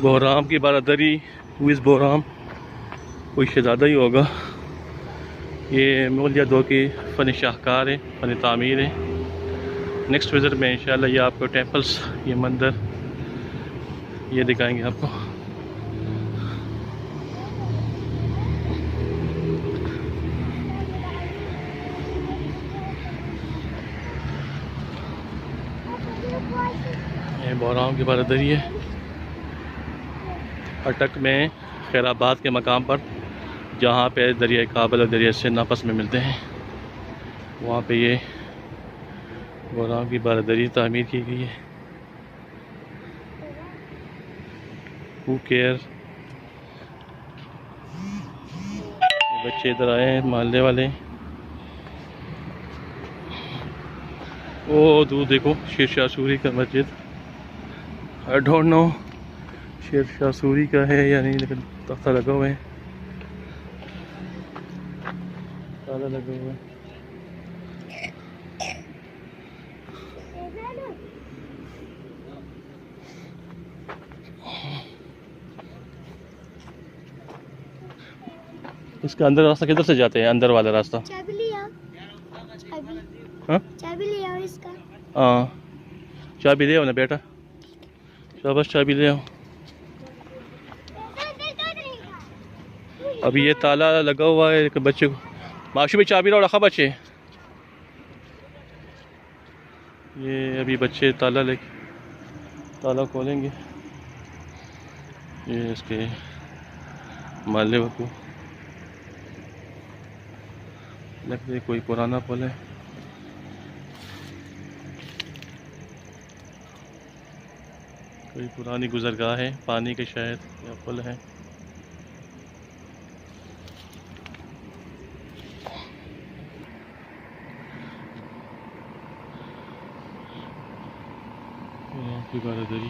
बहराम की बारादरी हुई बहराम कोई शहजादा ही होगा। ये मुगलिया दौर की फ़न शाहकार है, फ़न तामीर है। नेक्स्ट विज़िट में इंशाल्लाह ये आपको टेम्पल्स, ये मंदिर ये दिखाएंगे आपको। ये बहराम की बारादरी है। अटक में खैराबाद के मकाम पर जहाँ पे दरिया काबल और दरिया सिंध आपस में मिलते हैं, वहाँ पे ये बहराम की बारादरी तामीर की गई है। हू केयर, बच्चे इधर आए हैं मोहल्ले वाले। वो दूर देखो शेर शाह सूरी का मस्जिद। I don't know Sher Shah Suri का है या नहीं, लेकिन तख्ता लगा हुआ है, ताला लगा हुआ है। इसका अंदर रास्ता किधर से जाते हैं? अंदर वाला रास्ता। चाबी ले आओ, हाँ चाबी ले आओ इसका। हाँ, चाबी ले आओ ना बेटा, शाबाश चाबी ले आओ। अभी ये ताला लगा हुआ है, लेकिन बच्चे को माशू में चाबी रखा बच्चे। ये अभी बच्चे ताला खोलेंगे। ये इसके माले को लगता है कोई पुराना पुल है। कोई पुरानी गुजरगाह है, पानी के शायद या पुल है। की बारादरी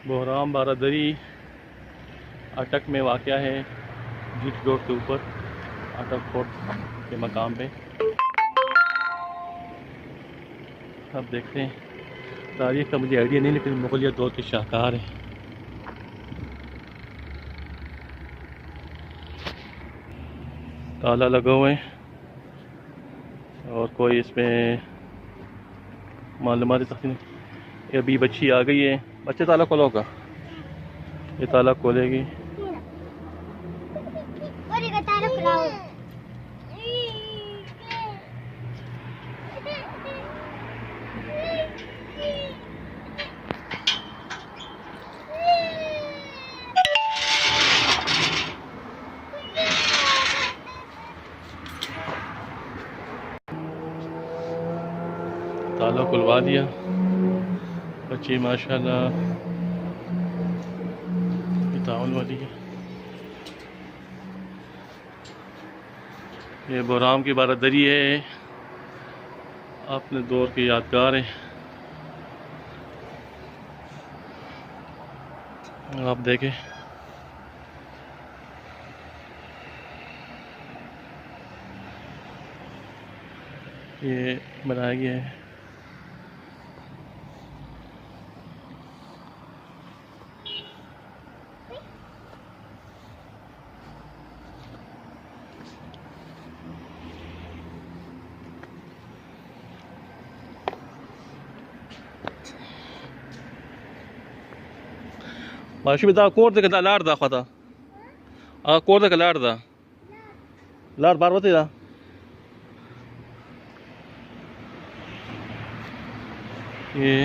बहराम बारादरी अटक में वाक़या है, जीट रोड के ऊपर अटक फोर्ट के मकाम पे। अब देखते हैं, तारीख का मुझे आइडिया नहीं, लेकिन मुगलिया दौर के शाहकार हैं। ताला लगा हुए हैं और कोई इसमें मालूमाती तकसीम। अभी बच्ची आ गई है, बच्चे ताला खोलोगा, ये ताला खोलेगी। ताला खुलवा दिया, बच्ची माशाल्लाह ताउन वाली है। ये बहराम की बारादरी है, अपने दौर की यादगार है। आप देखें, ये बनाया गया है। माशु बता कोर तक लार दा खता आ कोर तक लार दा लार बार बते दा। ये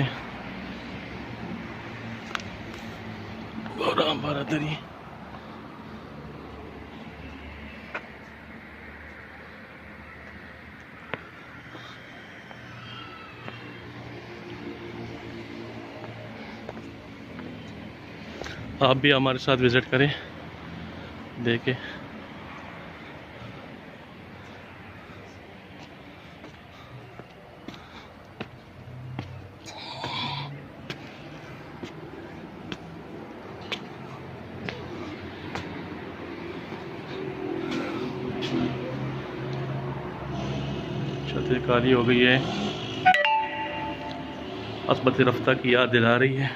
बहराम बारादरी आप भी हमारे साथ विज़िट करें, देखें। छतरी काली हो गई है, असबत रफ्ता की याद दिला रही है।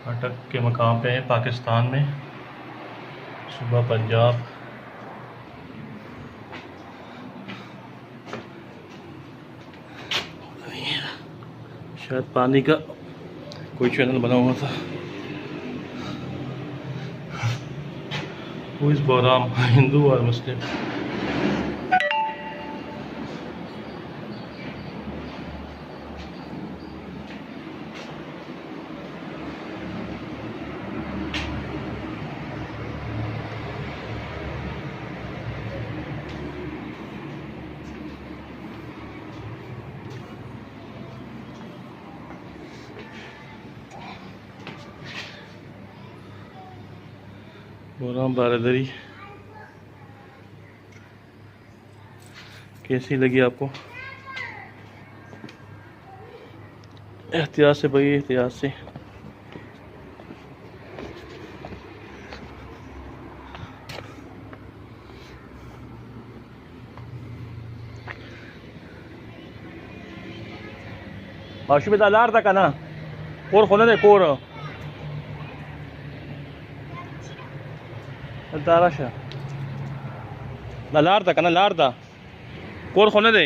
अटक के मकाम पे है पाकिस्तान में, सूबा पंजाब। शायद पानी का कोई चैनल बना हुआ था। हु इज़ बहराम, हिंदू और मुस्लिम। बहराम बारादरी कैसी लगी आपको? एहतियात से भाई, एहतियात से। माशूम दालार तक ना कोर खोने दे, कोर ताराशा लार तक ना, लार था कोर खोने दे,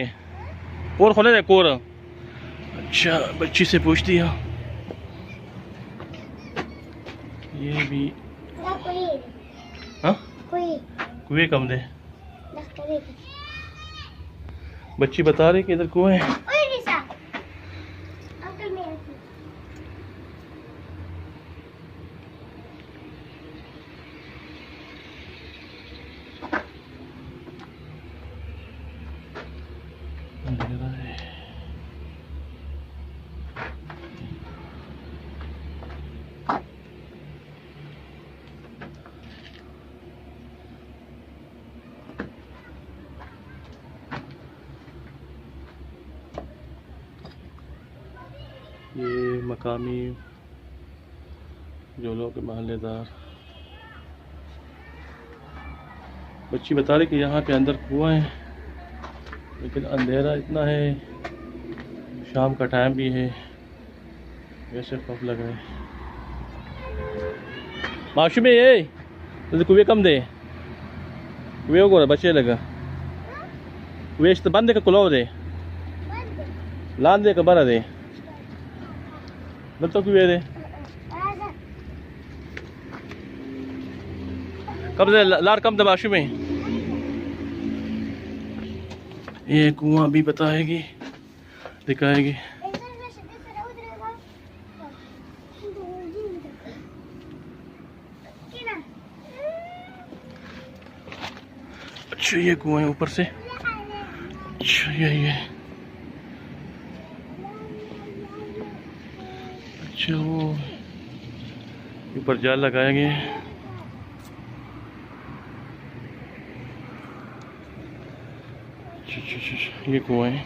कोर खोने दे, कोर। अच्छा, बच्ची से पूछ दिया। ये भी हाँ, कुएं कम दे। बच्ची बता रही कि इधर कुएं है। ये मकामी जो लोग महल्लेदार, बच्ची बता रही कि यहाँ पे अंदर कुआं है, लेकिन अंधेरा इतना है, शाम का टाइम भी है, वैसे खौफ लग रहा है। माशू में ये तो कुएं कम दे, कुएं को बच्चे लगा, कुएं तो बंद दे, कुलाओ दे, लान दे, कबारा दे, तो कुएं दे कब दे, लार कम दे माशू में। ये कुआं भी बताएगी, दिखाएगी। अच्छा, ये कुआं ऊपर से। अच्छा, ये अच्छा, वो ऊपर जाल लगाया गया है। अच्छा, ये कुआं है,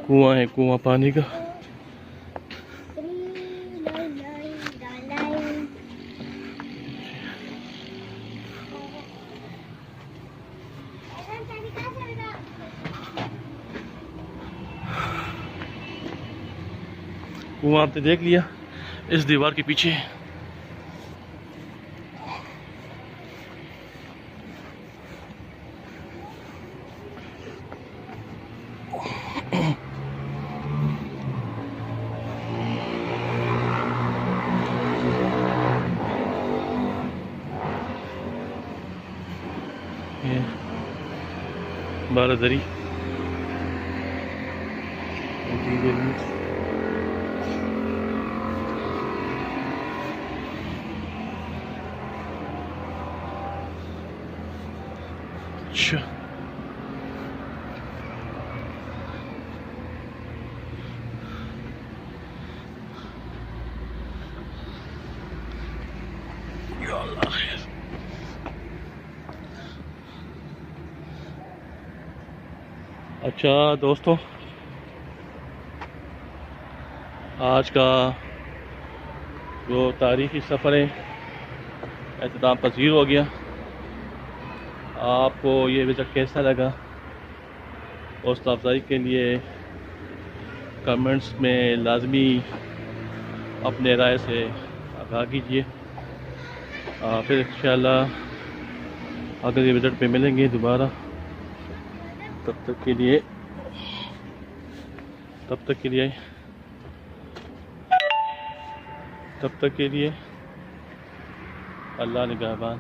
कुआं है, कुआं पानी का। कुआं आपने देख लिया, इस दीवार के पीछे। ये बारादरी अच्छा, या अल्लाह। अच्छा दोस्तों, आज का जो तारीखी सफ़र है एहतमाम पजीर हो गया। आपको ये विज़िट कैसा लगा, हौसला अफजाई के लिए कमेंट्स में लाजमी अपने राय से आगाह कीजिए। फिर इंशाल्लाह अगले विज़िट पे मिलेंगे दोबारा। तब तक के लिए अल्लाह निगहबान।